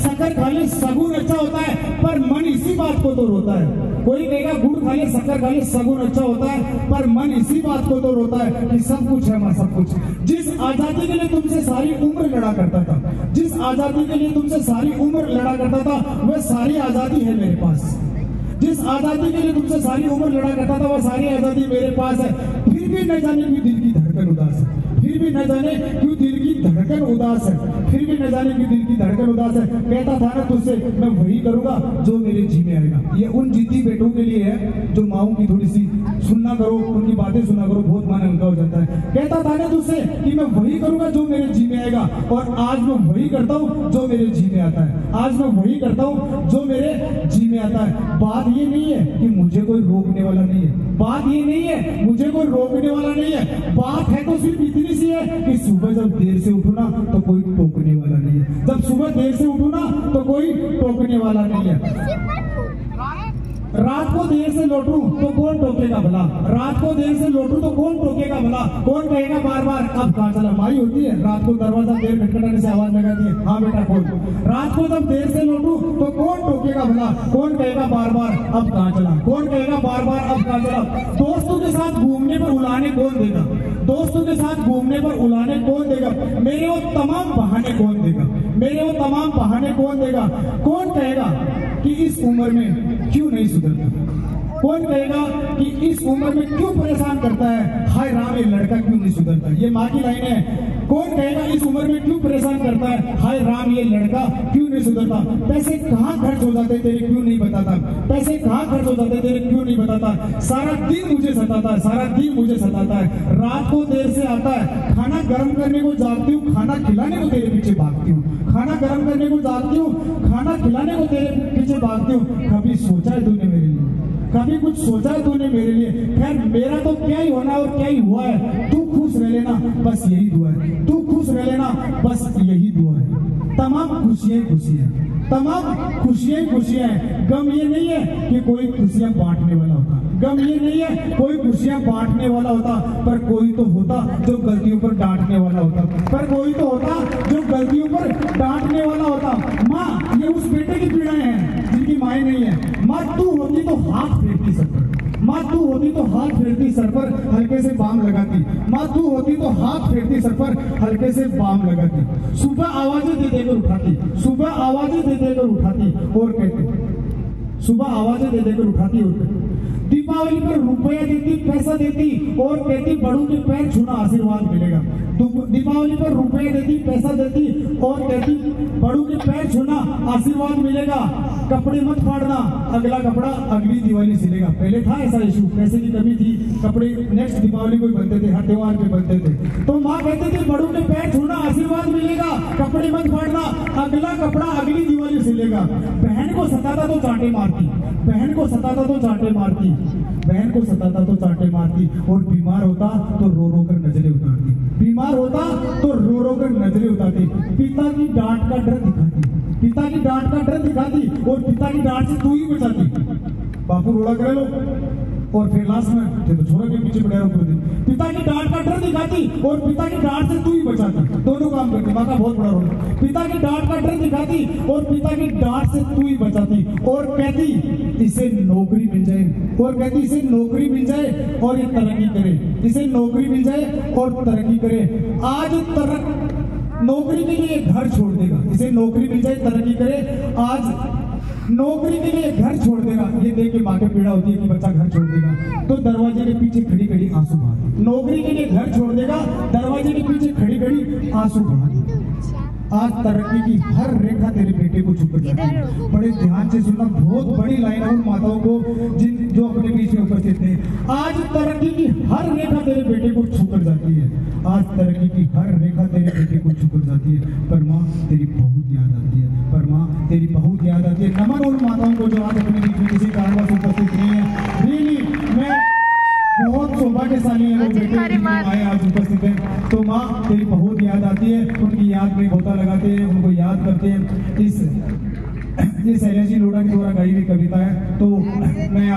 शक्कर खा ले सगुन अच्छा होता है, पर मन इसी बात को तो रोता है। कोई कहेगा गुड़ खा ले शक्कर खा ले सगुन अच्छा होता है, पर मन इसी बात को तो रोता है कि सब कुछ है मां, सब कुछ। जिस आजादी के लिए तुमसे सारी उम्र लड़ा करता था, जिस आजादी के लिए तुमसे सारी उम्र लड़ा करता था, वह सारी आजादी है मेरे पास। जिस आजादी के लिए तुमसे सारी उम्र लड़ा करता था, वह सारी आजादी मेरे पास है। फिर भी न जाने क्यों दिल की धड़कन उदास है, फिर भी न जाने क्यों दिल की धड़कन उदास है, फिर भी न जाने क्यों दिल की धड़कन उदास है। कहता था ना तुझसे मैं वही करूंगा जो मेरे जी में आएगा। ये उन जिद्दी बेटों के लिए है जो माओं की थोड़ी सी सुनना करो, उनकी बातें सुना करो, बहुत मन हल्का हो जाता है। कहता था ना तुझसे कि मैं वही करूंगा जो मेरे जी में आएगा, और आज मैं वही करता हूँ जो मेरे जी में आता है। आज मैं वही करता हूँ जो मेरे जी में आता है। बात ये नहीं है कि मुझे कोई रोकने वाला नहीं है, बात ये नहीं है मुझे कोई रोकने वाला नहीं है। बात है तो सिर्फ इतनी सी है कि सुबह जब देर से उठू ना तो कोई टोकने वाला नहीं है। जब सुबह देर से उठू ना तो कोई टोकने वाला नहीं है। रात को देर से लौटूं तो कौन टोकेगा भला, रात को देर से लौटूं तो कौन टोकेगा भला। कौन कहेगा बार बार अब कहाँ चला। माई होती है रात को दरवाजा देर खटखटाने से आवाज लगाती है, हाँ बेटा खोल। रात को जब देर से लौटूं तो कौन टोकेगा भला। कौन कहेगा बार बार अब कहाँ चला, कौन कहेगा बार बार अब कहाँ चला। दोस्तों के साथ घूमने पर उलाने कौन देगा, दोस्तों के साथ घूमने पर उलाने कौन देगा। मेरे वो तमाम बहाने कौन देगा, मेरे वो तमाम बहाने कौन देगा। कौन कहेगा कि इस उम्र में क्यों नहीं सुधरता, कौन कहेगा कि इस उम्र में क्यों परेशान करता है। हाय राम ये लड़का क्यों नहीं सुधरता, ये माँ की लाइन है। कौन कहेगा इस उम्र में क्यों परेशान करता है। हाय राम ये लड़का क्यों नहीं सुधरता। पैसे कहाँ खर्च हो जाते तेरे क्यों नहीं बताता, पैसे कहाँ खर्च हो जाते तेरे क्यों नहीं बताता। सारा दिन मुझे सताता है, सारा दिन मुझे सताता है। रात को देर से आता है, खाना गर्म करने को जागती हूँ, खाना खिलाने को तेरे पीछे भागती हूँ। खाना गर्म करने को जागती हूँ, खाना खिलाने को तेरे पीछे भागती हूँ। कभी सोचा है तूने मेरे लिए, कभी कुछ सोचा है तूने मेरे लिए। खैर मेरा तो क्या ही होना और क्या ही हुआ है। तू खुश रह लेना बस यही दुआ है, तू खुश रह लेना बस यही दुआ है। तमाम खुशियां खुशियां, तमाम खुशियां खुशियां हैं। गम ये नहीं है कि कोई खुशियां बांटने वाला होता, गम ये नहीं है कोई खुशियां बांटने वाला होता, पर कोई तो होता जो गलतियों पर डांटने वाला होता, पर कोई तो होता जो गलतियों पर डांटने वाला होता। माँ ये उस बेटे की पीड़ाएं हैं जिनकी माएँ नहीं है। माँ तू होती तो हाथ फेरती सर पर, माँ तू होती तो हाथ फेरती सर पर हल्के से बाम लगाती, माँ तू होती तो हाथ फेरती सर पर हल्के से बाम लगाती। सुबह आवाजें दे देकर उठाती, सुबह आवाजें दे देकर उठाती और कहती, सुबह आवाजें दे देकर उठाती और कहती। दीपावली पर रुपया देती, पैसा देती और कहती बड़ों के पैर छूना आशीर्वाद मिलेगा। दीपावली पर रुपया देती, पैसा देती और कहती बड़ों के पैर छूना आशीर्वाद मिलेगा। कपड़े मत फाड़ना, अगला कपड़ा अगली दिवाली सिलेगा। पहले था ऐसा इशू, पैसे की कमी थी, कपड़े नेक्स्ट दीपावली को बनते थे, हर त्योहार पे बनते थे। तो माँ कहते थे बड़ों के पैर छूना आशीर्वाद मिलेगा, कपड़े मत फाड़ना, अगला कपड़ा अगली दिवाली सिलेगा। बहन को सताता तो चांटे मारती, बहन को सताता तो चांटे मारती, बहन को सताता तो चांटे मारती। और बीमार होता तो रो रो कर नजरें उतारती, बीमार होता तो रो रो कर नजरें उतारती। पिता की डांट का डर दिखाती, पिता की डांट का डर दिखाती और पिता की डांट से तू ही बचाती। बापू रोड़ा करे लो और फिर लास्ट में तो छोरा के पीछे पड़े रहो। पिता की डांट का डर दिखाती और पिता की डांट से तू ही बचाती, दोनों काम करती। माँ का बहुत बड़ा रोल। पिता की डांट का डर दिखाती और पिता की डांट से तू ही बचाती और कहती इसे नौकरी मिल जाए, और कहती इसे नौकरी मिल जाए और ये तरक्की करे, इसे नौकरी मिल जाए और तरक्की करे। आज नौकरी के लिए घर छोड़ देगा, इसे नौकरी मिल जाए तरक्की करे। आज नौकरी के लिए घर छोड़ देगा। ये देख के माँ के पीड़ा होती है कि बच्चा घर छोड़ देगा तो दरवाजे के पीछे खड़ी खड़ी आंसू बहाती। नौकरी के लिए घर छोड़ देगा, दरवाजे के पीछे खड़ी खड़ी आंसू बहाती। आज तरक्की की हर रेखा तेरे बेटे को छू जाती है। बड़े ध्यान से सुनना, बहुत बड़ी लाइन है उन माताओं को जिन जो अपने बीच में उपस्थित थे। आज तरक्की की हर रेखा तेरे बेटे को छू कर जाती है, आज तरक्की की हर रेखा तेरे बेटे को छू कर जाती है। पर माँ तेरी बहुत याद आती है, पर माँ तेरी बहुत याद आती है। नमन उन माताओं को जो आज अपने बीच में किसी कारणवश उपस्थित नहीं है। रियली मैं बहुत सौभाग्यशाली है वो बेटे माए आज उपस्थित है। तो माँ तेरी बहुत याद आती है, उनकी याद में गोता लगाते हैं, उनको याद करते हैं। ये शैलेश जी लोढ़ा के द्वारा गाई हुई कविता है। तो मैं